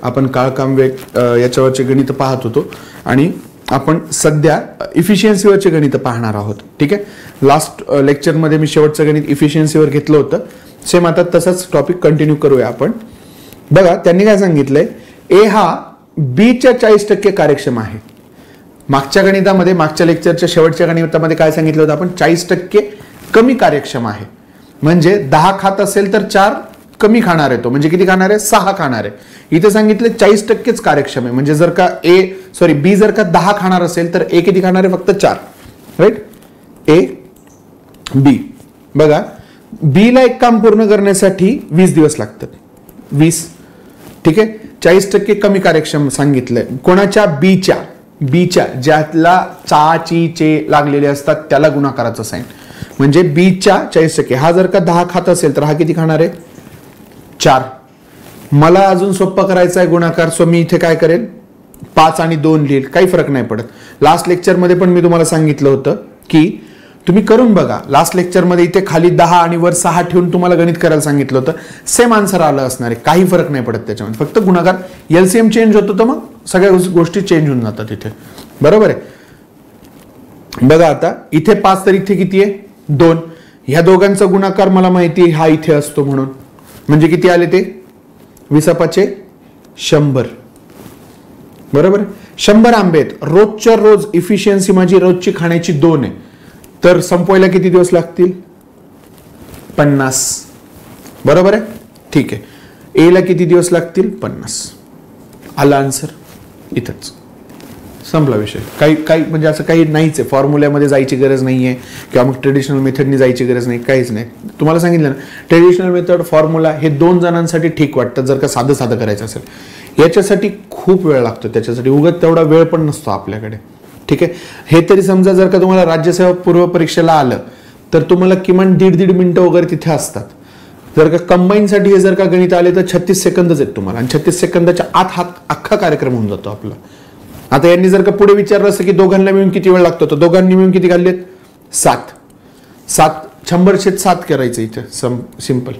आपण काळकाम वेग याच्यावरचे गणित पाहत होतो आणि आपण सध्या इफिशियन्सीवरचे गणित पाहणार आहोत. ठीक आहे, लास्ट लेक्चरमध्ये मी शेवटचं गणित इफिशियन्सीवर घेतलं होतं. सेम आता तसंच टॉपिक कंटिन्यू करूया आपण. बघा त्यांनी काय सांगितलंय, ए हा बीच्या 40% कार्यक्षम आहे. मागच्या गणितामध्ये, मागच्या लेक्चरच्या शेवटच्या गणितामध्ये काय सांगितलं होतं आपण, 40% कमी कार्यक्षम आहे. म्हणजे 10 खात असेल तर 4 कमी खाणार आहे तो, म्हणजे किती खाणार आहे, 6 खाणार आहे. इथे सांगितलं 40%च कार्यक्षम आहे. म्हणजे जर का बी जर का 10 खाणार असेल तर ए किती खाणार आहे, फक्त 4. Right, A B. बघा बी ला एक काम पूर्ण करण्यासाठी 20 दिवस लागतात. 20. ठीक आहे, 40% कमी कार्यक्षम सांगितलंय. कोणाच्या, बीच्या ज्याला चा ची चे लागलेले असतात त्याला गुणाकाराचं साइन. म्हणजे बीच्या 40%. हा जर का 10 खात असेल तर हा किती खाणार आहे, 4. मला अजून सोपं करायचा आहे गुणाकार, सो मी इथे काय करेल, 5 आणि 2 लिहिल, काही फरक नाही पडत. लास्ट लेक्चरमध्ये पण मी तुम्हाला सांगितलं होतं की तुम्ही करून बघा. लास्ट लेक्चरमध्ये इथे खाली 10 आणि वर 6 ठेवून तुम्हाला गणित करायला सांगितलं होतं. सेम आन्सर आलं असणार आहे, काही फरक नाही पडत त्याच्यामध्ये. फक्त गुणाकार एलसीएम चेंज होतो तर मग सगळ्या गोष्टी चेंज होऊन जातात इथे. बरोबर आहे. बघा आता इथे 5 तर इथे किती आहे, 2. ह्या दोघांचा गुणाकार मला माहिती आहे हा इथे असतो म्हणून, म्हणजे किती आले ते, 20 100. बरोबर, 100 आंबे आहेत. रोजच्या रोज इफिशियन्सी माझी रोजची खाण्याची 2 आहे, तर संपवायला किती दिवस लागतील, 50. बरोबर आहे. ठीक आहे, ए ला किती दिवस लागतील, 50. आला आन्सर, इथंच संपला विषय. काही म्हणजे असं काही नाहीच आहे, फॉर्म्युल्यामध्ये जायची गरज नाहीये किंवा मग ट्रेडिशनल मेथडनी जायची गरज नाही, काहीच नाही. तुम्हाला सांगितलं ना, ट्रेडिशनल मेथड, फॉर्म्युला हे 2 जणांसाठी ठीक वाटतं जर का साधं करायचं असेल. याच्यासाठी खूप वेळ लागतो, त्याच्यासाठी उगाच तेवढा वेळ पण नसतो आपल्याकडे. ठीक आहे, हे तरी समजा जर का तुम्हाला राज्यसेवा पूर्व परीक्षेला आलं तर तुम्हाला किमान 1.5 मिनिटं वगैरे तिथे असतात. जर का कंबाईनसाठी हे जर का गणित आले तर 36 सेकंदच आहेत तुम्हाला, आणि 36 सेकंदाच्या आत हा अख्खा कार्यक्रम होऊन जातो आपला. आता यांनी जर का पुढे विचारलं असं की दोघांना मिळून किती वेळ लागतो, तर दोघांनी मिळून किती काढलेत, 7. 100/7 करायचं इथे सिंपल.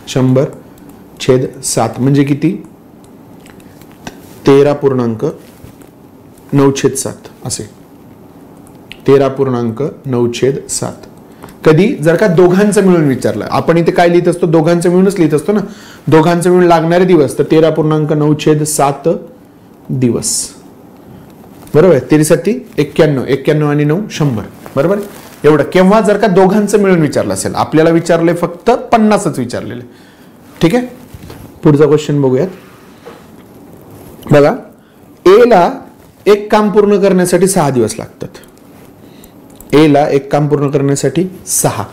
100/7 म्हणजे किती, 13.9/7 असे. 13.9/7. कधी जर का दोघांचं मिळून विचारलं, आपण इथे काय लिहित असतो, दोघांचं मिळूनच लिहित असतो ना. दोघांचं मिळून लागणारे दिवस तर 13.9/7 दिवस. बरोबर आहे. 91 आणि 9 100. बरोबर आहे. एवढं. केव्हा जर का दोघांचं मिळून विचारलं असेल, आपल्याला विचारले फक्त 50च विचारलेले. ठीक आहे, पुढचा क्वेश्चन बघूयात. बघा, ए ला एक काम पूर्ण करण्यासाठी 6 दिवस लागतात. ए ला एक काम पूर्ण करण्यासाठी 6.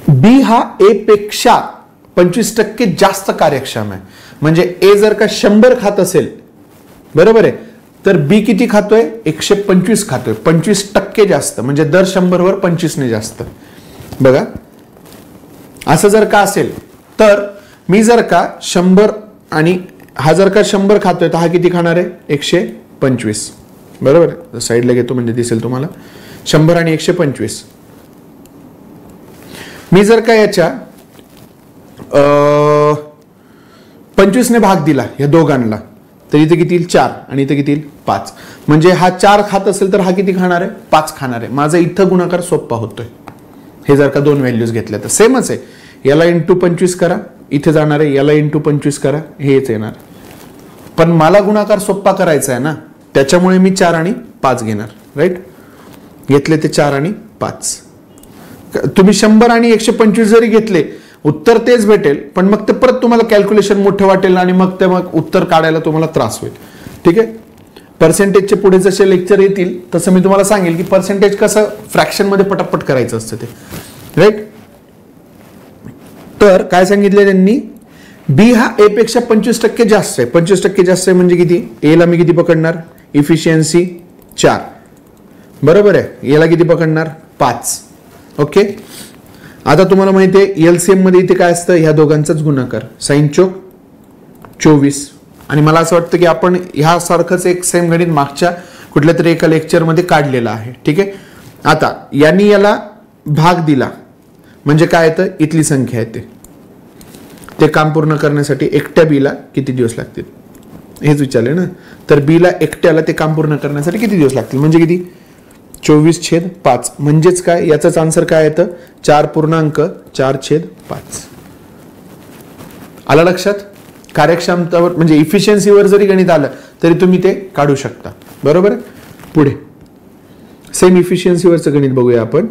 बी हा ए पेक्षा 25% जास्त कार्यक्षम आहे. म्हणजे ए जर का 100 खात असेल, बरोबर आहे, तर बी किती खातोय, 125 खातोय. 25% जास्त, म्हणजे दर 100 वर 25 ने जास्त. बघा असं जर का असेल तर मी जर का 100 आणि हा जर का 100 खातोय तर हा किती खाणार आहे, 125. बरोबर आहे. साईडला घेतो म्हणजे दिसेल तुम्हाला. 100 आणि 125. मी जर का याच्या 25 ने भाग दिला या दोघांना तर इथे किती येईल, 4 आणि इथे किती येईल, 5. म्हणजे हा 4 खात असेल तर हा किती खाणार आहे, 5 खाणार आहे. माझा इथं गुणाकार सोपा होतोय. हे जर का 2 व्हॅल्यूज घेतल्या तर सेमच आहे. याला इंटू 25 करा, इथे जाणार आहे, याला इंटू 25 करा, हेच येणार. पण मला गुणाकार सोपा करायचा आहे ना, त्याच्यामुळे मी 4 आणि 5 घेणार. राईट, घेतले ते 4 आणि 5. तुम्ही 100 आणि 125 जरी घेतले उत्तर तेच भेटेल, पण मग ते परत तुम्हाला कॅल्क्युलेशन मोठं वाटेल आणि मग उत्तर काढायला तुम्हाला त्रास होईल. ठीक आहे, पर्सेंटेजचे पुढे जसे लेक्चर येतील तसं मी तुम्हाला सांगेल की पर्सेंटेज कसं फ्रॅक्शन मध्ये पटापट करायचं असतं ते. राईट, तर काय सांगितलं त्यांनी, बी हा ए पेक्षा 25% जास्त आहे. 25% जास्त आहे म्हणजे किती, ए ला मी किती पकडणार, इफिशियन्सी 4. बरोबर आहे. याला किती पकडणार, 5. ओके, आता तुम्हाला माहिती आहे एलसीएम मध्ये इथे काय असतं, ह्या दोघांचाच गुणाकार. साइन चौक 24. आणि मला असं वाटतं की आपण ह्या सारखंच एक सेम गणित मागच्या कुठल्या तरी एका लेक्चर मध्ये काढलेला आहे. ठीक आहे, आता यांनी याला भाग दिला म्हणजे काय येतं, इथली संख्या येते. ते काम पूर्ण करण्यासाठी एकट्या बीला किती दिवस लागतील, हेच विचारले ना. तर बी ला एकट्याला ते काम पूर्ण करण्यासाठी किती दिवस लागतील, म्हणजे किती 24/5. म्हणजेच काय, याचाच आन्सर काय येतं 4.4/5. आलं लक्षात. कार्यक्षमतावर म्हणजे इफिशियन्सीवर जरी गणित आलं तरी तुम्ही ते काढू शकता. बरोबर आहे. पुढे सेम इफिशियन्सीवरचं गणित बघूया आपण.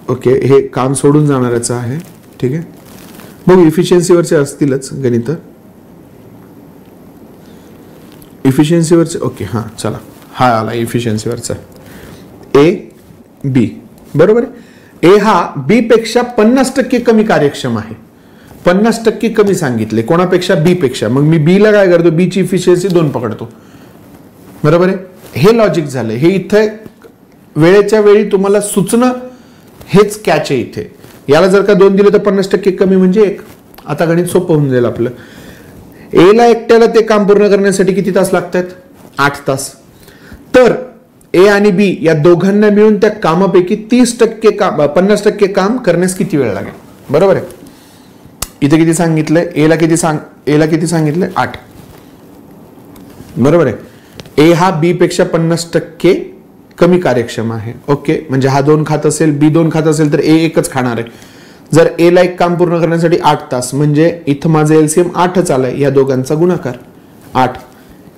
ओके, हे काम सोडून जाणाऱ्याचं आहे. ठीक आहे, बघू इफिशियन्सीवरचे असतीलच गणित. इफिशियन्सीवरचे ओके, हां चला, हा आला इफिशियन्सीवरचा. ए बी, बरोबर आहे. ए हा बी पेक्षा 50% कमी कार्यक्षम आहे. 50% कमी सांगितले कोणापेक्षा, बी पेक्षा. मग मी बी ला काय करतो, बी ची इफिशियन्सी 2 पकडतो. बरोबर आहे. हे लॉजिक झालं. हे इथे वेळेच्या वेळी तुम्हाला सुचणं हेच कॅच आहे इथे. याला जर का 2 दिलं तर 50% कमी म्हणजे 1. आता गणित सोपं होऊन जाईल आपलं. ए ला एकट्याला ते काम पूर्ण करण्यासाठी किती तास लागतात, 8 तास. तर ए आणि बी या दोघांना मिळून त्या कामापैकी 30% काम 50% काम करण्यास किती वेळ लागेल. बरोबर आहे. इथे किती सांगितलंय, ए ला किती सांगितलंय 8. बरोबर आहे. ए हा बी पेक्षा 50% कमी कार्यक्षम आहे. ओके, म्हणजे हा 2 खात असेल, बी 2 खात असेल तर ए 1च खाणार आहे. जर ए ला एक काम पूर्ण करण्यासाठी 8 तास, म्हणजे इथं माझं एलसीएम 8च आलंय. या दोघांचा गुणाकार 8.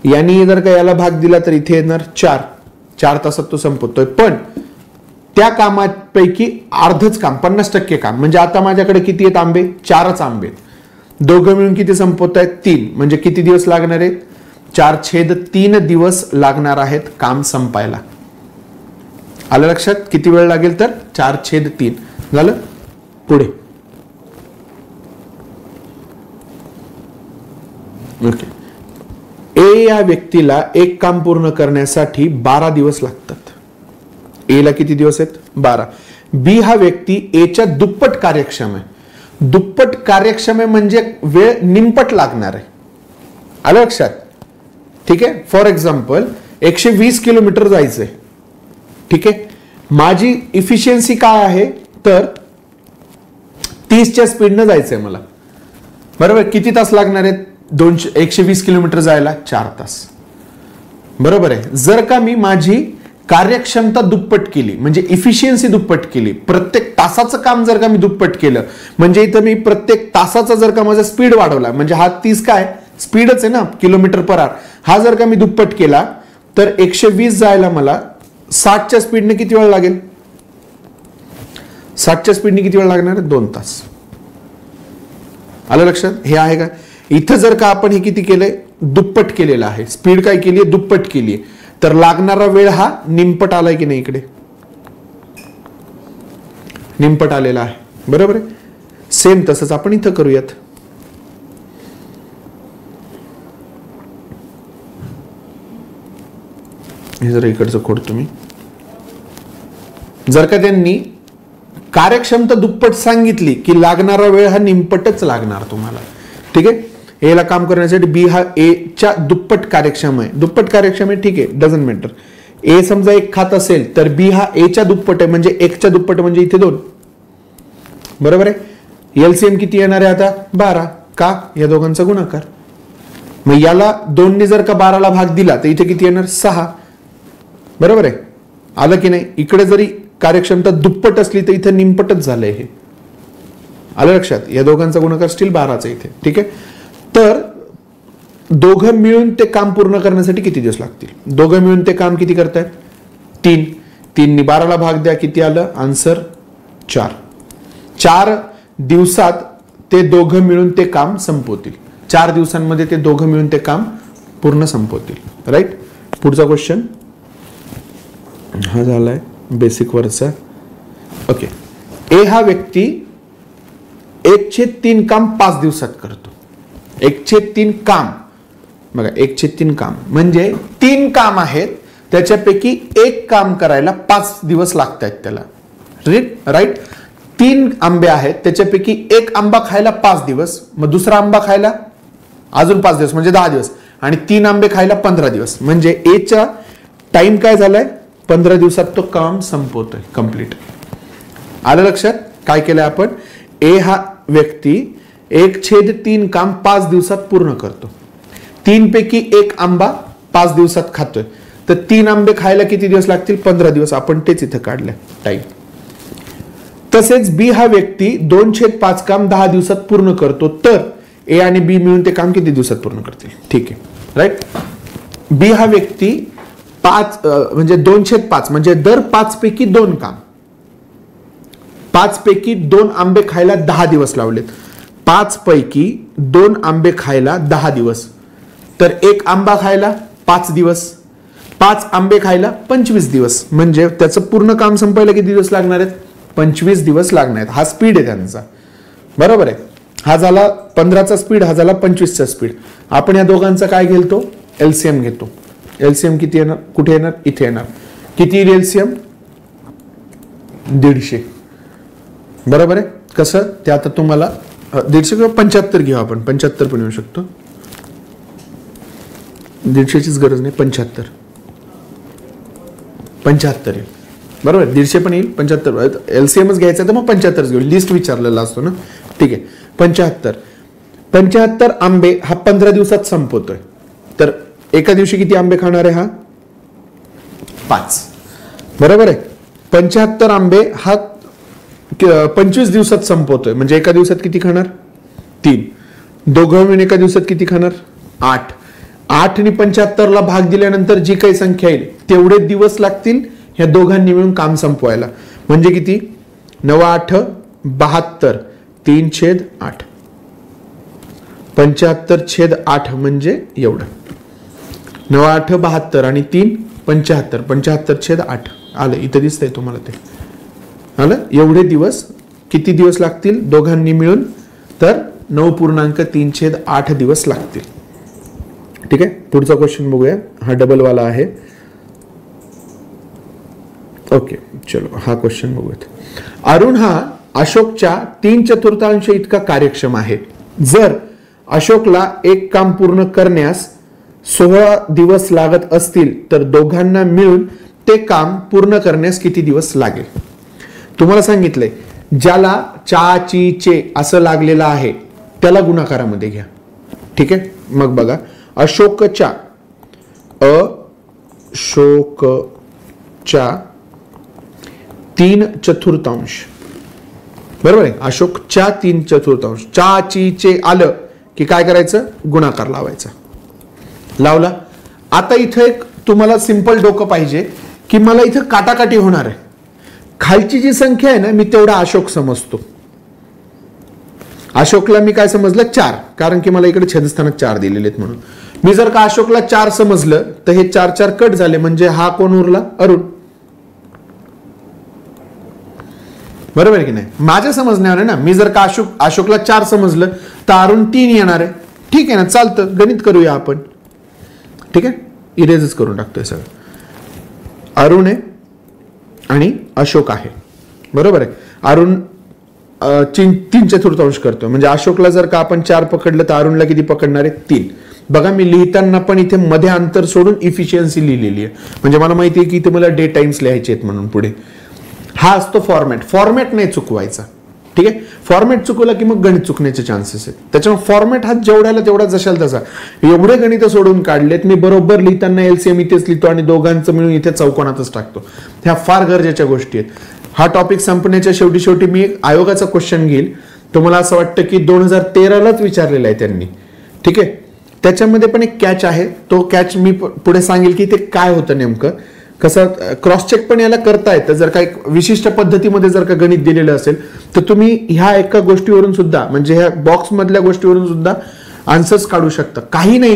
यांनी जर का याला भाग दिला तर इथे येणार 4 तासात तो संपतोय. पण त्या कामापैकी अर्धच काम 50% काम, म्हणजे आता माझ्याकडे किती आहेत आंबे, 4च आंबे आहेत. दोघं मिळून किती संपवत आहेत, 3. म्हणजे किती दिवस लागणार आहेत, 4/3 दिवस लागणार आहेत काम संपायला. आलं लक्षात. किती वेळ लागेल तर 4/3 झालं. पुढे ओके, ए या व्यक्तीला एक काम पूर्ण करण्यासाठी 12 दिवस लागतात. ए ला किती दिवस आहेत, 12. बी हा व्यक्ती ए च्या दुप्पट कार्यक्षम आहे. दुप्पट कार्यक्षम आहे म्हणजे वेळ निमपट लागणार आहे. आलं लक्षात. ठीक आहे. फॉर एक्झाम्पल 120 किलोमीटर जायचंय. ठीक आहे, माझी इफिशियन्सी काय आहे तर 30च्या स्पीडनं जायचंय मला. बरोबर. किती तास लागणार आहेत, 120 किलोमीटर जायला 4 तास. बरोबर आहे. जर का मी माझी कार्यक्षमता दुप्पट केली म्हणजे इफिशियन्सी दुप्पट केली, प्रत्येक तासाचं काम जर का मी दुप्पट केलं, म्हणजे इथं मी प्रत्येक तासाचा जर का माझा स्पीड वाढवला, म्हणजे हा 30 काय स्पीडच आहे ना, किलोमीटर/आवर. हा जर का मी दुप्पट केला तर 120 जायला मला 60च्या स्पीडने किती वेळ लागेल, 60च्या स्पीडने किती वेळ लागणार, 2 तास. आलं लक्षात. हे आहे का. इथं जर का आपण हे किती केलंय, दुप्पट केलेलं आहे. स्पीड काय केली आहे, दुप्पट केली आहे. तर लागणारा वेळ हा निमपट आलाय की नाही, इकडे निमपट आलेला आहे. बरोबर आहे. सेम तसंच आपण इथं करूयात. हे जरा इकडचं खोड तुम्ही. जर का त्यांनी कार्यक्षमता दुप्पट सांगितली की लागणारा वेळ हा निमपटच लागणार तुम्हाला. ठीक आहे. ए ला काम करण्यासाठी बी हा ए च्या दुप्पट कार्यक्षम आहे. दुप्पट कार्यक्षम आहे, ठीक आहे, डझंट मॅटर. ए समजा 1 खात असेल तर बी हा ए च्या दुप्पट आहे, म्हणजे 1च्या दुप्पट म्हणजे इथे 2. बरोबर आहे. एलसीएम किती येणार आहे आता, 12. का, या दोघांचा गुणाकार. मग याला 2 ने जर का 12ला भाग दिला तर इथे किती येणार, 6. बरोबर आहे. आलं की नाही. इकडे जरी कार्यक्षमता दुप्पट असली तर इथे निमपटच झालंय हे. आलं लक्षात. या दोघांचा गुणाकार स्टील 12चा इथे. ठीक आहे. तर दोघं मिळून ते काम पूर्ण करण्यासाठी किती दिवस लागतील, दोघं मिळून ते काम किती करतायत, 3. 3 ने 12ला भाग द्या, किती आलं आन्सर, 4. 4 दिवसात ते दोघं मिळून ते काम संपवतील. 4 दिवसांमध्ये ते दोघं मिळून ते काम पूर्ण संपवतील. राईट. पुढचा क्वेश्चन हा झालाय बेसिक वरचा. ओके. ए हा व्यक्ती 1/3 काम 5 दिवसात करतो. 1/3 काम बघा, 1/3 काम म्हणजे 3 काम आहेत, त्याच्यापैकी 1 काम करायला 5 दिवस लागतात त्याला. राईट. 3 आंबे आहेत, त्याच्यापैकी 1 आंबा खायला 5 दिवस, मग दुसरा आंबा खायला अजून 5 दिवस म्हणजे 10 दिवस, आणि 3 आंबे खायला 15 दिवस. म्हणजे ए चा टाइम काय झालाय, 15 दिवसात तो काम संपवतोय कंप्लीट. आलं लक्षात. काय केलंय आपण, ए हा व्यक्ती 1/3 काम 5 दिवसात पूर्ण करतो. 3 पैकी 1 आंबा 5 दिवसात खातोय, तर 3 आंबे खायला किती दिवस लागतील? 15 दिवस. आपण तेच इथं काढलं टाइम. तसेच बी हा व्यक्ती 2/5 काम 10 दिवसात पूर्ण करतो, तर ए आणि बी मिळून ते काम किती दिवसात पूर्ण करतील? ठीक आहे, राईट. बी हा व्यक्ती 5 म्हणजे 2/5 म्हणजे दर 5 पैकी 2 काम, 5 पैकी 2 आंबे खायला 10 दिवस लावलेत. 5 पैकी 2 आंबे खायला 10 दिवस, तर 1 आंबा खायला 5 दिवस, 5 आंबे खायला 25 दिवस. म्हणजे त्याचं पूर्ण काम संपायला किती दिवस लागणार आहेत? 25 दिवस लागणार आहेत. हा स्पीड आहे त्यांचा, बरोबर आहे. हा झाला 15चा स्पीड, हा झाला 25चा स्पीड. आपण या दोघांचा काय घेतो? एलसीएम घेतो. एलसीएम किती येणार? कुठे येणार? इथे येणार. किती येईल एलसीएम? 150. बरोबर आहे. कसं ते आता तुम्हाला 150 किंवा 75 घेऊ आपण, 75 पण येऊ शकतो, 150चीच गरज नाही. 75 येईल, बरोबर. 150 पण येईल, 75 एलसीएमच घ्यायचं तर मग 75 घेऊ, लिस्ट विचारलेला असतो ना. ठीक आहे, 75 आंबे हा 15 दिवसात संपवतोय, तर एका दिवशी किती आंबे खाणार आहे? हा 5, बरोबर आहे. 75 आंबे हा 25 दिवसात संपवतोय, म्हणजे एका दिवसात किती खाणार? 3. दोघं मिळून एका दिवसात किती खाणार? 8. 8 आणि 75ला भाग दिल्यानंतर जी काही संख्या येईल तेवढे दिवस लागतील ह्या दोघांनी मिळून काम संपवायला. म्हणजे किती? 9×8 72, 3/8. 75/8 म्हणजे एवढं. 9×8 72 आणि 3 75. 75/8 आलं, इथं दिसतंय तुम्हाला ते आलं. एवढे दिवस, किती दिवस लागतील दोघांनी मिळून? तर 9.3/8 दिवस लागतील. ठीक आहे, पुढचा क्वेश्चन बघूया. हा डबल वाला आहे. ओके, चलो हा क्वेश्चन बघूयात. अरुण हा अशोकच्या 3/4 इतका कार्यक्षम आहे. जर अशोकला एक काम पूर्ण करण्यास 16 दिवस लागत असतील, तर दोघांना मिळून ते काम पूर्ण करण्यास किती दिवस लागेल? तुम्हाला सांगितलंय ज्याला चा ची चे असं लागलेलं आहे त्याला गुणाकारामध्ये घ्या. ठीक आहे, मग बघा. अशोकच्या 3/4, बरोबर आहे. अशोकच्या 3/4, चा ची चे आलं की काय करायचं? गुणाकार लावायचा. लावला. आता इथं एक तुम्हाला सिंपल डोकं पाहिजे की मला इथं काटाकाटी होणार आहे. खालची जी संख्या आहे ना, मी तेवढा अशोक समजतो. अशोकला मी काय समजलं? 4, कारण की मला इकडे छेदस्थानात 4 दिलेले आहेत म्हणून. मी जर का अशोकला 4 समजलं तर हे 4 कट झाले, म्हणजे हा कोण उरला? अरुण. बरोबर आहे की नाही? माझ्या समजण्यावर आहे ना. मी जर का अशोकला 4 समजलं तर अरुण 3 येणार आहे. ठीक आहे ना, चालतं. गणित करूया आपण. ठीक आहे, इरेजच करून टाकतोय सगळं. अरुण आहे आणि अशोक आहे, बरोबर आहे. अरुण 3/4 करतोय, म्हणजे अशोकला जर का आपण 4 पकडलं तर अरुणला किती पकडणार आहे? 3. बघा, मी लिहिताना पण इथे मध्ये अंतर सोडून इफिशियन्सी लिहिलेली आहे, म्हणजे मला माहिती आहे की इथे मला डे टाइम्स लिहायचे आहेत म्हणून पुढे. हा असतो फॉर्मॅट. फॉर्मॅट नाही चुकवायचा. ठीक आहे, फॉर्मॅट चुकवला की मग गणित चुकण्याचे चान्सेस आहेत. त्याच्यामुळे फॉर्मॅट हा जेवढ्याला तेवढा जशाल तसा. एवढे गणित सोडून काढलेत मी, बरोबर लिहिताना एलसीएम इथेच लिहितो आणि दोघांचं मिळून इथे चौकोनातच टाकतो. ह्या फार गरजेच्या गोष्टी आहेत. हा टॉपिक संपण्याच्या शेवटी मी एक आयोगाचा क्वेश्चन घेईल. तुम्हाला असं वाटतं की 2013लाच विचारलेला आहे त्यांनी. ठीक आहे, त्याच्यामध्ये पण एक कॅच आहे. तो कॅच मी पुढे सांगेल की ते काय होतं नेमकं. कसं क्रॉस चेक पण याला करता येतं. जर का एक विशिष्ट पद्धतीमध्ये जर का गणित दिलेलं असेल तर तुम्ही ह्या एका गोष्टीवरून सुद्धा, म्हणजे ह्या बॉक्स मधल्या गोष्टीवरून सुद्धा आन्सर्स काढू शकता. काही नाही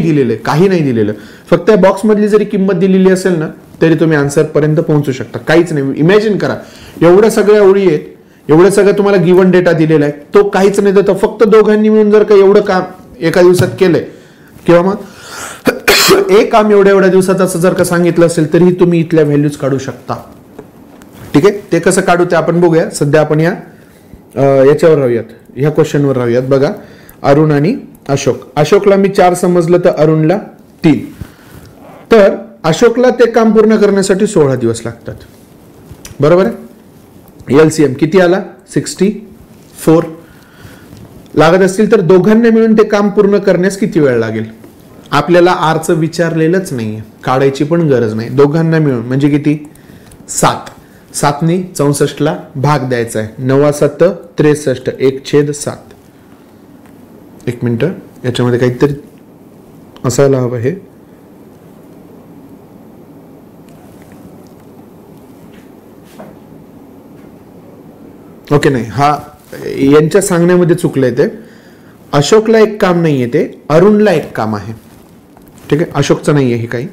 दिलेलं, फक्त या बॉक्स मधली जरी किंमत दिलेली असेल ना तरी तुम्ही आन्सर पर्यंत पोहोचू शकता. काहीच नाही. इमॅजिन करा, एवढ्या सगळ्या ओळी आहेत, एवढं सगळं तुम्हाला गिवन डेटा दिलेला आहे, तो काहीच नाही देतं. फक्त दोघांनी मिळून जर का एवढं काम एका दिवसात केलंय किंवा मग एक काम एवढ्या दिवसात असं जर का सांगितलं असेल तरी तुम्ही इथल्या व्हॅल्यूज काढू शकता. ठीक आहे, ते कसं काढू ते आपण बघूया. सध्या आपण याच्यावर राहूयात, ह्या क्वेश्चनवर राहूयात. बघा, अरुण आणि अशोक. अशोकला मी 4 समजलं तर अरुणला 3. तर अशोकला ते काम पूर्ण करण्यासाठी 16 दिवस लागतात, बरोबर आहे. एलसीएम किती आला? 64 लागत असतील तर दोघांना मिळून ते काम पूर्ण करण्यास किती वेळ लागेल? आपल्याला आरचं विचारलेलंच नाहीये, काढायची पण गरज नाही. दोघांना मिळून म्हणजे किती 7. 7नी 64ला भाग द्यायचा आहे. 9 7 63 1/7. एक मिनिट, याच्यामध्ये काहीतरी असायला हवं. हे ओके नाही, हा यांच्या सांगण्यामध्ये चुकलंय. ते अशोकला एक काम नाहीये, ते अरुणला एक काम आहे. ठीक आहे, अशोकचं नाहीये हे काही,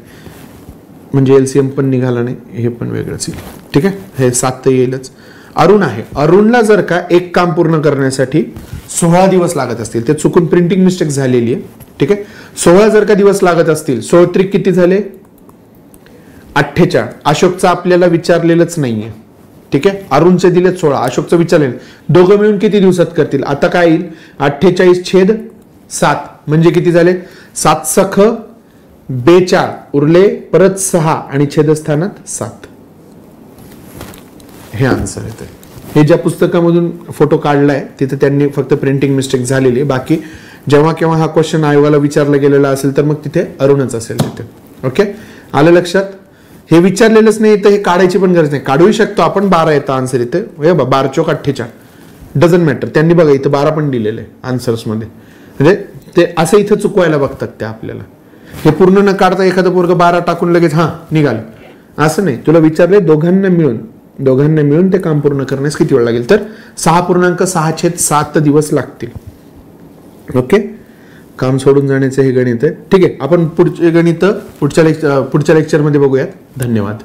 म्हणजे एलसीएम पण निघाला नाही, हे पण वेगळंच येईल. ठीक आहे, हे 7 तर येईलच. अरुण आहे, अरुणला जर का एक काम पूर्ण करण्यासाठी 16 दिवस लागत असतील, ते चुकून प्रिंटिंग मिस्टेक झालेली आहे. ठीक आहे, 16 जर का दिवस लागत असतील, 16 त्रिक किती झाले 48. अशोकचं आपल्याला विचारलेलंच नाहीये. ठीक आहे, अरुणचे दिलेत 16, अशोकचं विचारलेलं. दोघं मिळून किती दिवसात करतील? आता काय येईल 48/7 म्हणजे किती झाले 7 सख 42 उरले परत 6 आणि छेदस्थानात 7. हे आन्सर येते. हे ज्या पुस्तकामधून फोटो काढलाय तिथे त्यांनी फक्त प्रिंटिंग मिस्टेक झालेली आहे. बाकी जेव्हा केव्हा हा क्वेश्चन आयोगाला विचारला गेलेला असेल तर मग तिथे अरुणच असेल तिथे. ओके, आलं लक्षात? हे विचारलेलंच नाही तर हे काढायची पण गरज नाही, काढूही शकतो आपण. 12 येतं आन्सर इथे. 12 चौक 48 डझंट मॅटर. त्यांनी बघा इथं 12 पण दिलेलं आहे आन्सर्स मध्ये. म्हणजे ते असं इथं चुकवायला बघतात ते आपल्याला. हे पूर्ण न काढता एखादं पोरग 12 टाकून लगेच हा निघाल असं नाही. तुला विचारले दोघांना मिळून ते काम पूर्ण करण्यास किती वेळ लागेल, तर 6.6/7 दिवस लागतील. ओके, काम सोडून जाण्याचे हे गणित आहे. ठीक आहे, आपण पुढचे गणित पुढच्या लेक्चरमध्ये बघूयात. धन्यवाद.